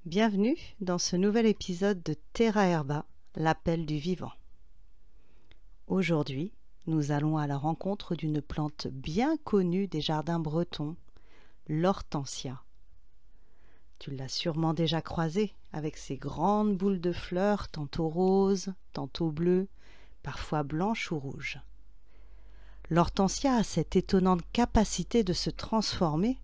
Bienvenue dans ce nouvel épisode de Terra Herba, l'appel du vivant. Aujourd'hui, nous allons à la rencontre d'une plante bien connue des jardins bretons, l'hortensia. Tu l'as sûrement déjà croisée avec ses grandes boules de fleurs, tantôt roses, tantôt bleues, parfois blanches ou rouges. L'hortensia a cette étonnante capacité de se transformer,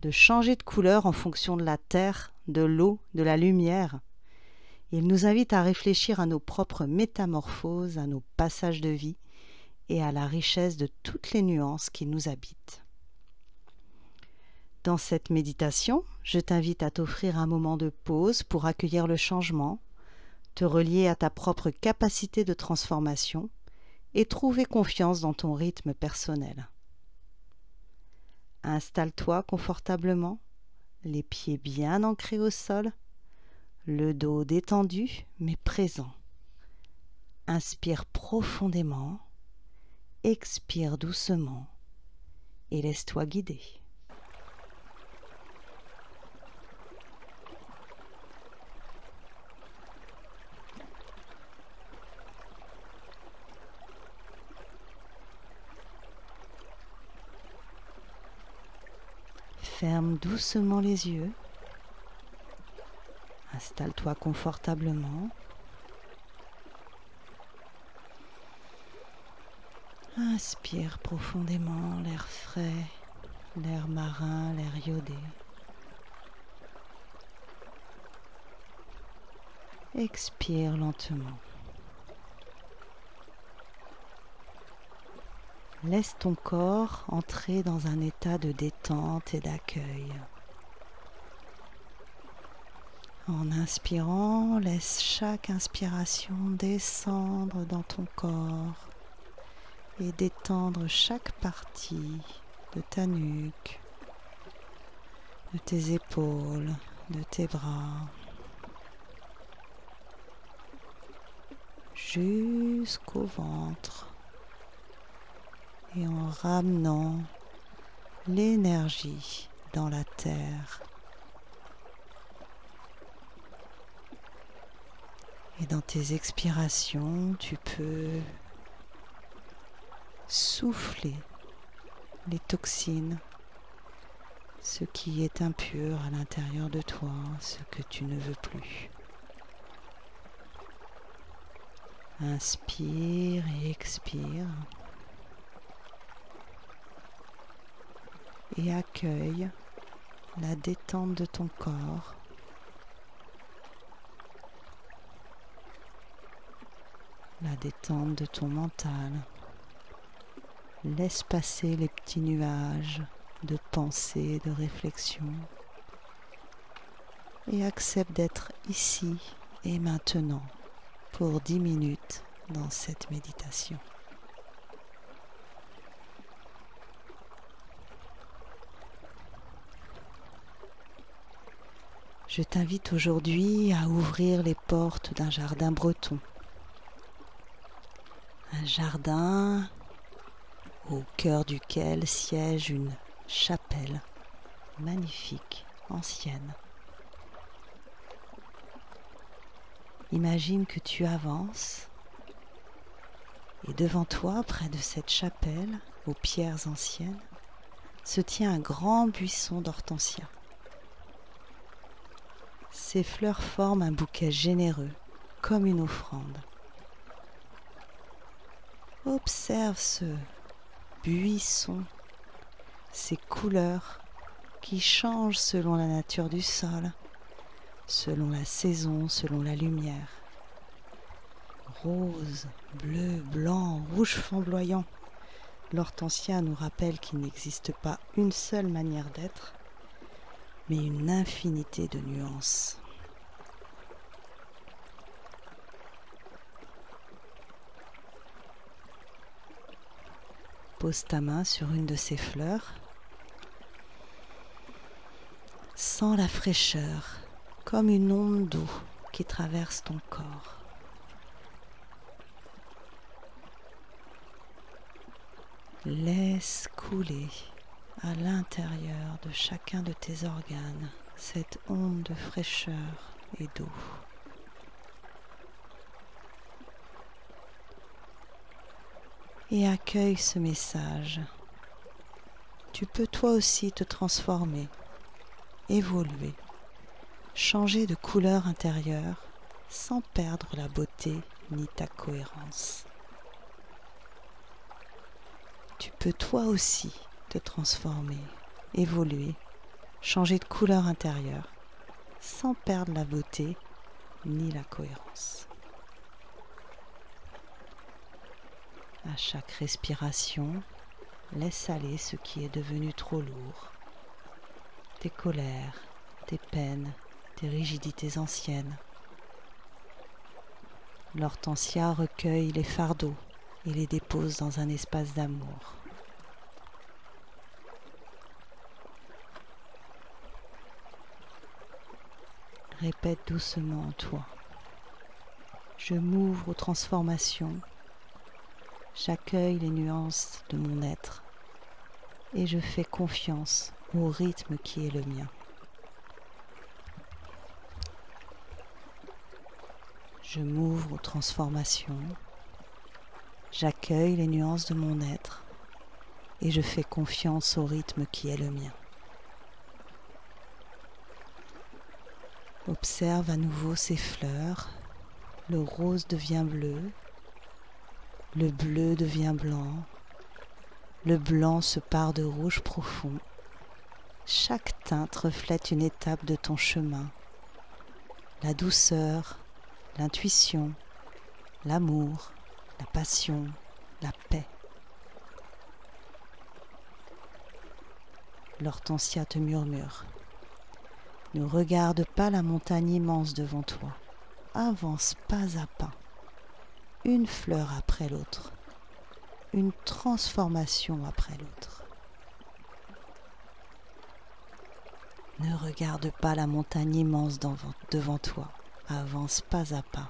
de changer de couleur en fonction de la terre, de l'eau, de la lumière. Il nous invite à réfléchir à nos propres métamorphoses, à nos passages de vie et à la richesse de toutes les nuances qui nous habitent. Dans cette méditation, je t'invite à t'offrir un moment de pause pour accueillir le changement, te relier à ta propre capacité de transformation et trouver confiance dans ton rythme personnel. Installe-toi confortablement, les pieds bien ancrés au sol, le dos détendu mais présent. Inspire profondément, expire doucement et laisse-toi guider. Ferme doucement les yeux. Installe-toi confortablement. Inspire profondément l'air frais, l'air marin, l'air iodé. Expire lentement. Laisse ton corps entrer dans un état de détente et d'accueil. En inspirant, laisse chaque inspiration descendre dans ton corps et détendre chaque partie de ta nuque, de tes épaules, de tes bras, jusqu'au ventre. Et en ramenant l'énergie dans la terre. Et dans tes expirations, tu peux souffler les toxines, ce qui est impur à l'intérieur de toi, ce que tu ne veux plus. Inspire et expire. Et accueille la détente de ton corps, la détente de ton mental. Laisse passer les petits nuages de pensée, de réflexion et accepte d'être ici et maintenant pour 10 minutes dans cette méditation. Je t'invite aujourd'hui à ouvrir les portes d'un jardin breton. Un jardin au cœur duquel siège une chapelle magnifique, ancienne. Imagine que tu avances et devant toi, près de cette chapelle aux pierres anciennes, se tient un grand buisson d'hortensia. Ces fleurs forment un bouquet généreux, comme une offrande. Observe ce buisson, ses couleurs qui changent selon la nature du sol, selon la saison, selon la lumière. Rose, bleu, blanc, rouge flamboyant. L'hortensia nous rappelle qu'il n'existe pas une seule manière d'être, mais une infinité de nuances. Pose ta main sur une de ces fleurs. Sens la fraîcheur, comme une onde d'eau qui traverse ton corps. Laisse couler à l'intérieur de chacun de tes organes cette onde de fraîcheur et d'eau. Et accueille ce message. Tu peux toi aussi te transformer, évoluer, changer de couleur intérieure sans perdre la beauté ni ta cohérence. Tu peux toi aussi te transformer, évoluer, changer de couleur intérieure sans perdre la beauté ni la cohérence. À chaque respiration, laisse aller ce qui est devenu trop lourd, tes colères, tes peines, tes rigidités anciennes. L'hortensia recueille les fardeaux et les dépose dans un espace d'amour. Répète doucement en toi. Je m'ouvre aux transformations, j'accueille les nuances de mon être et je fais confiance au rythme qui est le mien. Je m'ouvre aux transformations, j'accueille les nuances de mon être et je fais confiance au rythme qui est le mien. Observe à nouveau ces fleurs, le rose devient bleu, le bleu devient blanc, le blanc se pare de rouge profond. Chaque teinte reflète une étape de ton chemin, la douceur, l'intuition, l'amour, la passion, la paix. L'hortensia te murmure. Ne regarde pas la montagne immense devant toi. Avance pas à pas, une fleur après l'autre, une transformation après l'autre. Ne regarde pas la montagne immense devant toi. Avance pas à pas,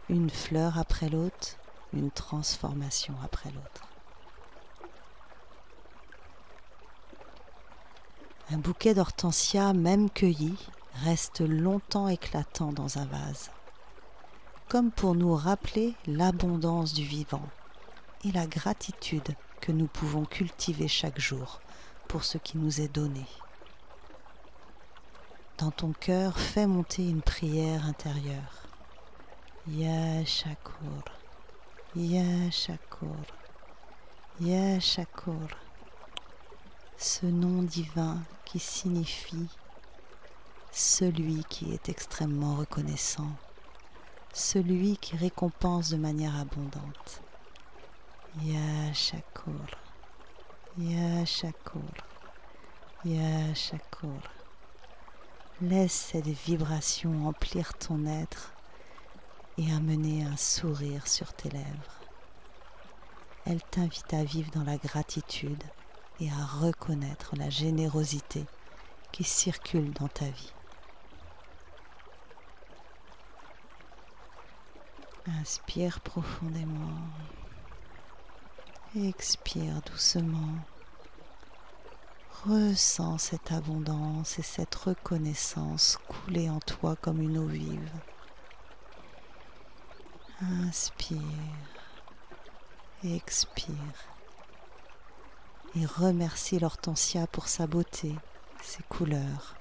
une fleur après l'autre, une transformation après l'autre. Un bouquet d'hortensia, même cueilli, reste longtemps éclatant dans un vase, comme pour nous rappeler l'abondance du vivant et la gratitude que nous pouvons cultiver chaque jour pour ce qui nous est donné. Dans ton cœur, fais monter une prière intérieure. Ya Shakur, Ya Shakur, Ya Shakur. Ce nom divin qui signifie celui qui est extrêmement reconnaissant, celui qui récompense de manière abondante. Ya Shakur, Ya Shakur, Ya Shakur. Laisse cette vibration emplir ton être et amener un sourire sur tes lèvres. Elle t'invite à vivre dans la gratitude et à reconnaître la générosité qui circule dans ta vie. Inspire profondément, expire doucement. Ressens cette abondance et cette reconnaissance couler en toi comme une eau vive. Inspire, expire et remercie l'hortensia pour sa beauté, ses couleurs,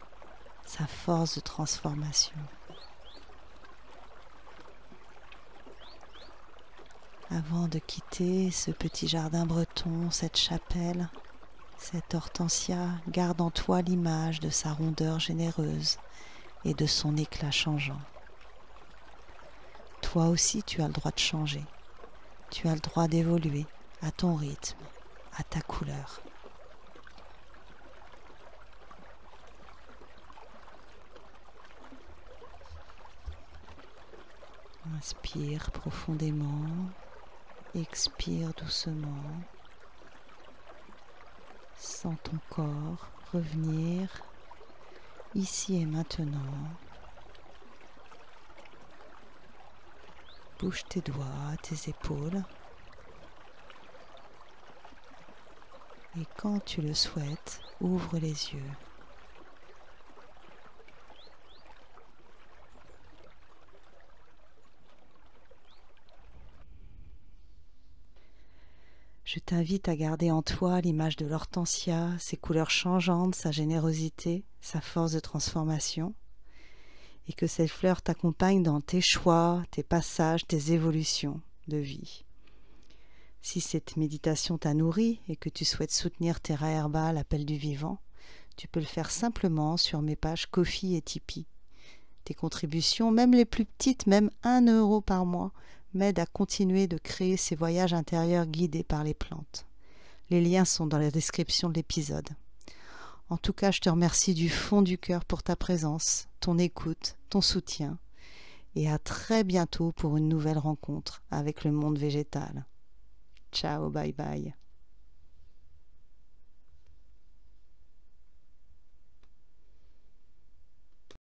sa force de transformation. Avant de quitter ce petit jardin breton, cette chapelle, cette hortensia garde en toi l'image de sa rondeur généreuse et de son éclat changeant. Toi aussi, tu as le droit de changer. Tu as le droit d'évoluer à ton rythme, à ta couleur. Inspire profondément, expire doucement. Sens ton corps revenir ici et maintenant. Bouge tes doigts, tes épaules. Et quand tu le souhaites, ouvre les yeux. Je t'invite à garder en toi l'image de l'hortensia, ses couleurs changeantes, sa générosité, sa force de transformation, et que cette fleur t'accompagne dans tes choix, tes passages, tes évolutions de vie. Si cette méditation t'a nourri et que tu souhaites soutenir Terra Herba, l'appel du vivant, tu peux le faire simplement sur mes pages Ko-fi et Tipeee. Tes contributions, même les plus petites, même 1 euro par mois, m'aident à continuer de créer ces voyages intérieurs guidés par les plantes. Les liens sont dans la description de l'épisode. En tout cas, je te remercie du fond du cœur pour ta présence, ton écoute, ton soutien, et à très bientôt pour une nouvelle rencontre avec le monde végétal. Ciao, bye bye.